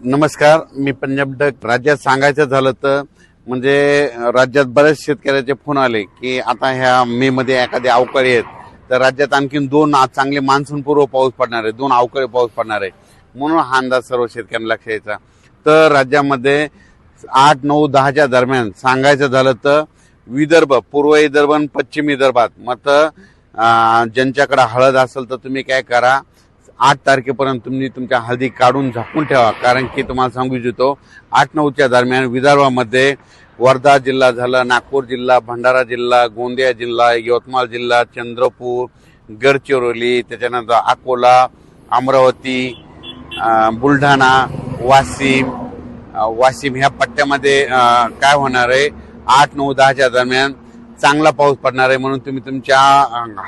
नमस्कार, मी पंजाब डक. राज्यात सांगायचं झालं तर म्हणजे राज्यात बरेच शेतकऱ्याचे फोन आले की आता ह्या मे मध्ये एखादे अवकाळी आहेत तर राज्यात आणखीन 2 चांगले मान्सून पूर्व पाऊस पडणार आहे, 2 अवकाळी पाऊस पडणार आहे. म्हणून हा अंदाज सर्व शेतकऱ्यांना लक्षात यायचा. तर राज्यामध्ये 8, 9, 10च्या दरम्यान सांगायचं झालं तर विदर्भ, पूर्व विदर्भ आणि पश्चिम विदर्भात मग ज्यांच्याकडे हळद असेल तर तुम्ही काय करा, 8 तारखेपर्यंत तुम्ही तुमच्या हळदी काढून झाकून ठेवा. कारण की तुम्हाला सांगू इच्छितो 8-9च्या दरम्यान विदर्भामध्ये वर्धा जिल्हा झाला, नागपूर जिल्हा, भंडारा जिल्हा, गोंदिया जिल्हा, यवतमाळ जिल्हा, चंद्रपूर, गडचिरोली, त्याच्यानंतर अकोला, अमरावती, बुलढाणा, वाशिम ह्या पट्ट्यामध्ये काय होणार आहे, 8, 9, 10च्या दरम्यान चांगला पाऊस पडणार आहे. म्हणून तुम्ही तुमच्या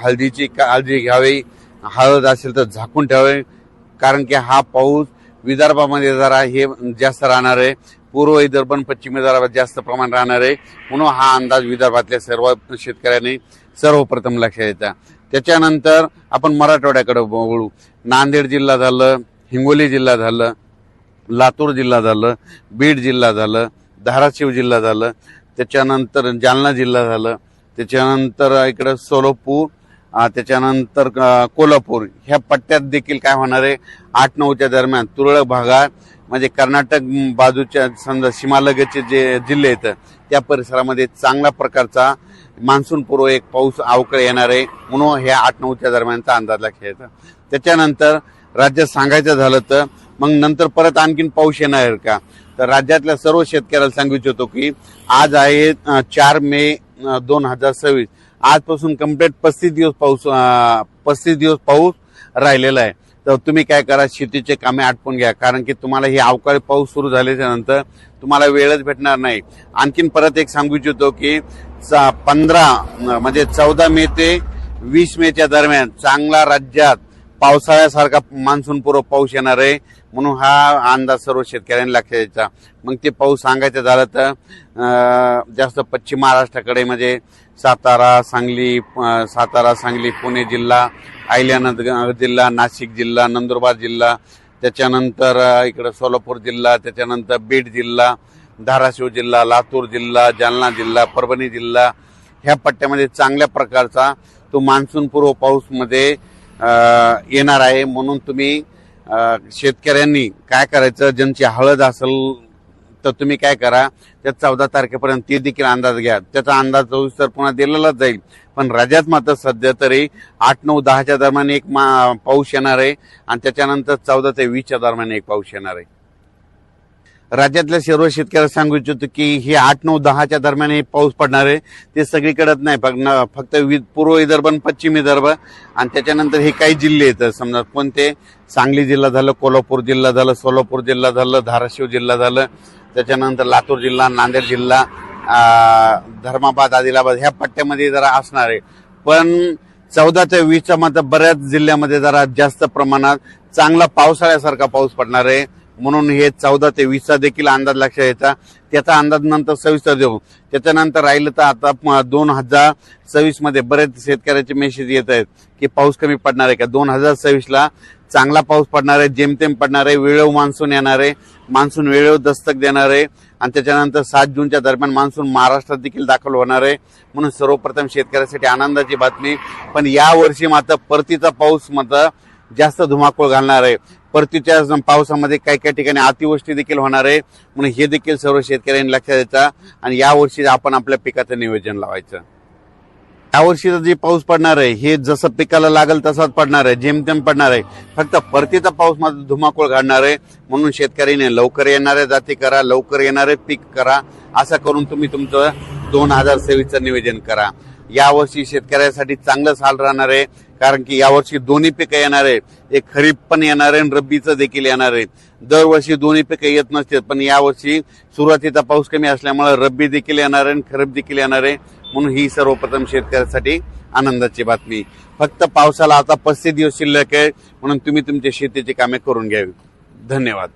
हळदीची काळजी घ्यावी. हळद असेल तर झाकून ठेवावे. कारण की हा पाऊस विदर्भामध्ये जरा हे जास्त राहणार आहे, पूर्व विदर्भ आणि पश्चिम विदर्भात जास्त प्रमाण राहणार आहे. म्हणून हा अंदाज विदर्भातल्या सर्व शेतकऱ्यांनी सर्वप्रथम लक्षात द्यायचा. त्याच्यानंतर आपण मराठवाड्याकडे वळू. नांदेड जिल्हा झालं, हिंगोली जिल्हा झालं, लातूर जिल्हा झालं, बीड जिल्हा झालं, धाराशिव जिल्हा झालं, त्याच्यानंतर जालना जिल्हा झालं, त्याच्यानंतर इकडे सोलापूर, त्याच्यानंतर कोल्हापूर ह्या पट्ट्यात देखील काय होणार आहे, 8-9च्या दरम्यान तुरळक भागात म्हणजे कर्नाटक बाजूच्या समजा सीमालगतचे जे जिल्हे आहेत त्या परिसरामध्ये चांगल्या प्रकारचा मान्सून पूर्व एक पाऊस अवकाळी येणार आहे. म्हणून ह्या 8-9च्या दरम्यानचा अंदाज लक्षात येतो. त्याच्यानंतर राज्यात सांगायचं झालं तर मग नंतर परत आणखीन पाऊस येणार का, तर राज्यातल्या सर्व शेतकऱ्याला सांगू इच्छितो की आज आहे 4 मे 2026. आजपासून कंप्लीट 35 दिवस पाऊस राहिलेला आहे. तर तुम्ही काय करा, शेतीचे कामे आटपून घ्या. कारण की तुम्हाला ही अवकाळी पाऊस सुरू झाल्याच्या नंतर तुम्हाला वेळच भेटणार नाही. आणखीन परत एक सांगू इच्छितो की 14 मे ते 20 मेच्या दरम्यान चांगला राज्यात पावसाळ्यासारखा मान्सून पूर्व पाऊस येणार आहे. म्हणून हा अंदाज सर्व शेतकऱ्यांनी लक्षात द्यायचा. मग ते पाऊस सांगायचं झालं तर जास्त पश्चिम महाराष्ट्राकडे म्हणजे सातारा, सांगली, पुणे जिल्हा, अहिल्यानगर जिल्हा, नाशिक जिल्हा, नंदुरबार जिल्हा, त्याच्यानंतर इकडे सोलापूर जिल्हा, त्याच्यानंतर बीड जिल्हा, धाराशिव जिल्हा, लातूर जिल्हा, जालना जिल्हा, परभणी जिल्हा ह्या पट्ट्यामध्ये चांगल्या प्रकारचा तो मान्सून पूर्व पाऊस मध्ये येणार आहे. म्हणून तुम्ही शेतकऱ्यांनी काय करायचं, ज्यांची हळद असेल तर तुम्ही काय करा, त्या 14 तारखेपर्यंत ते देखील अंदाज घ्या. त्याचा अंदाज 24 तर पुन्हा दिलेलाच जाईल. पण राज्यात मात्र सध्या तरी 8, 9, 10च्या दरम्यान एक पाऊस येणार आहे आणि त्याच्यानंतर 14 ते 20च्या दरम्यान एक पाऊस येणार आहे. राज्यातल्या सर्व शेतकऱ्यांना सांगू इच्छितो की हे 8, 9, 10च्या दरम्यान हे पाऊस पडणार आहे. ते सगळीकडेच नाही, फक्त पूर्व विदर्भ आणि पश्चिम विदर्भ आणि त्याच्यानंतर हे काही जिल्हे आहेत. समजा कोणते, सांगली जिल्हा झालं, कोल्हापूर जिल्हा झालं, सोलापूर जिल्हा झालं, धाराशिव जिल्हा झालं, त्याच्यानंतर लातूर जिल्हा, नांदेड जिल्हा, धर्माबाद, आदिलाबाद ह्या पट्ट्यामध्ये जरा असणार आहे. पण 14 ते 20च्या मात्र बऱ्याच जिल्ह्यामध्ये जरा जास्त प्रमाणात चांगला पावसाळ्यासारखा पाऊस पडणार आहे. म्हणून हे 14 ते 20चा देखील अंदाज लक्षात यायचा. त्याचा अंदाज नंतर सविस्तर देऊ. त्याच्यानंतर राहिलं तर आता 2026 मध्ये बरेच शेतकऱ्याचे मेसेज येत आहेत की पाऊस कमी पडणार आहे का. 2026ला चांगला पाऊस पडणार आहे, जेमतेम पडणार आहे, वेळेवर मान्सून येणार आहे, मान्सून वेळेवर दस्तक देणार आहे आणि त्याच्यानंतर 7 जूनच्या दरम्यान मान्सून महाराष्ट्रात देखील दाखल होणार आहे. म्हणून सर्वप्रथम शेतकऱ्यासाठी आनंदाची बातमी. पण यावर्षी मात्र परतीचा पाऊस मात्र जास्त धुमाकूळ घालणार आहे. परतीच्या पावसामध्ये काही ठिकाणी अतिवृष्टी देखील होणार आहे. म्हणून हे देखील सर्व शेतकऱ्यांनी लक्षात द्यायचं आणि यावर्षी आपण आपल्या पिकाचं नियोजन लावायचं. यावर्षीचा जे पाऊस पडणार आहे हे जसं पिकाला लागेल तसाच पडणार आहे, जेमतेम पडणार आहे. फक्त परतीचा पाऊस मात्र धुमाकूळ घालणार आहे. म्हणून शेतकऱ्यांनी लवकर येणाऱ्या जाती करा, लवकर येणारे पीक करा. असं करून तुम्ही तुमचं 2026चं नियोजन करा. यावर्षी शेतकऱ्यासाठी चांगलं साल राहणार आहे. कारण की यावर्षी दोन्ही पिकं येणार आहे, एक खरीप पण येणार आहे आणि रब्बीचं देखील येणार आहे. दरवर्षी दोन्ही पिकं येत नसतात, पण यावर्षी सुरुवातीचा पाऊस कमी असल्यामुळे रब्बी देखील येणार आहे आणि खरीप देखील येणार आहे. म्हणून ही सर्वप्रथम शेतकऱ्यासाठी आनंदाची बातमी. फक्त पावसाला आता 35 दिवस शिल्लक आहे. म्हणून तुम्ही तुमच्या शेतीची कामे करून घ्यावी. धन्यवाद.